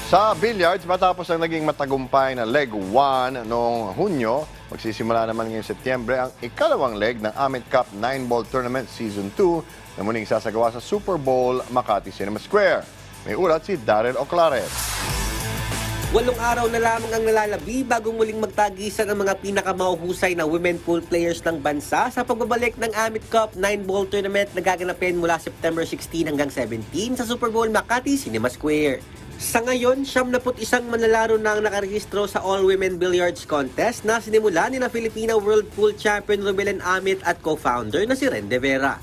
Sa billiards, matapos ang naging matagumpay na leg 1 noong Hunyo, magsisimula naman ngayong Setyembre ang ikalawang leg ng Amit Cup 9-Ball Tournament Season 2 na muling sasagawa sa Super Bowl, Makati Cinema Square. May ulat si Darrell Oclares. 8 araw na lamang ang nalalabi bago muling magtagisan ang mga pinakamahusay na women pool players ng bansa sa pagbabalik ng Amit Cup 9-Ball Tournament na gaganapin mula September 16 hanggang 17 sa Super Bowl Makati Cinema Square. Sa ngayon, 71 manlalaro na ang nakarehistro sa All-Women Billiards Contest na sinimula ni na Filipina World Pool Champion Rubilen Amit at co-founder na si Ren De Vera.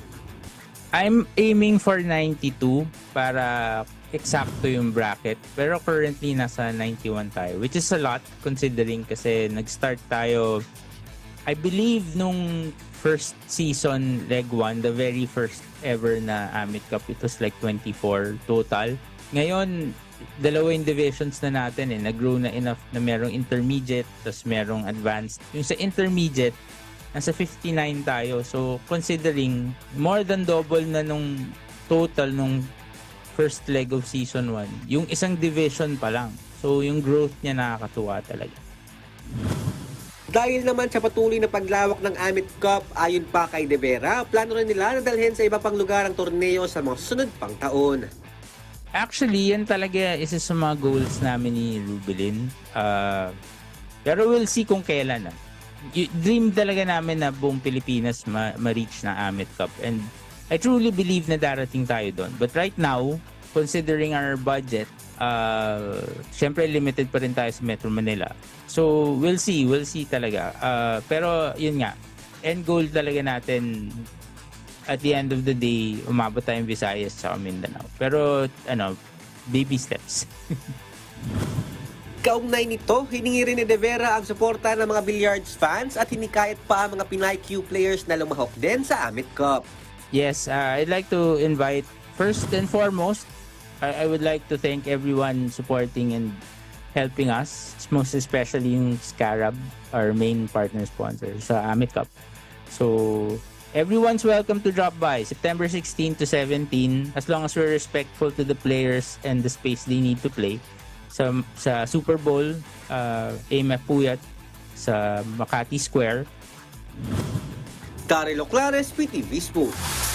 I'm aiming for 92 para eksakto yung bracket. Pero currently nasa 91 tayo, which is a lot considering kasi nag-start tayo, I believe, nung first season, leg 1, the very first ever na Amit Cup, it was like 24 total. Ngayon, dalawang divisions na natin nag-grow na enough na merong intermediate, tapos merong advanced. Yung sa intermediate, nasa 59 tayo. So, considering more than double na nung total nung first leg of season 1, yung isang division pa lang. So, yung growth niya nakakatuwa talaga. Dahil naman sa patuloy na paglawak ng Amit Cup, ayon pa kay De Vera, plano rin nila na dalhin sa iba pang lugar ang torneo sa mga susunod pang taon. Actually, yan talaga isa sa mga goals namin ni Rubilin. Pero we'll see kung kailan. Dream talaga namin na buong Pilipinas ma-reach na Amit Cup. And I truly believe na darating tayo doon. But right now, considering our budget, syempre limited pa rin tayo sa Metro Manila. So, we'll see talaga. Pero yun nga, end goal talaga natin at the end of the day, umabot tayong Visayas sa Mindanao. Pero, baby steps. Kaugnay nito, hiningi rin ni De Vera ang suporta ng mga billiards fans at hinikayat pa ang mga Pinay Q players na lumahok din sa Amit Cup. Yes, I'd like to invite, first and foremost, I would like to thank everyone supporting and helping us, most especially yung Scarab, our main partner sponsor sa Amit Cup. So, everyone's welcome to drop by September 16 to 17 as long as we're respectful to the players and the space they need to play. Sa Super Bowl, AMF Puyat sa Makati Square. Darrell Oclares, PTV Sports.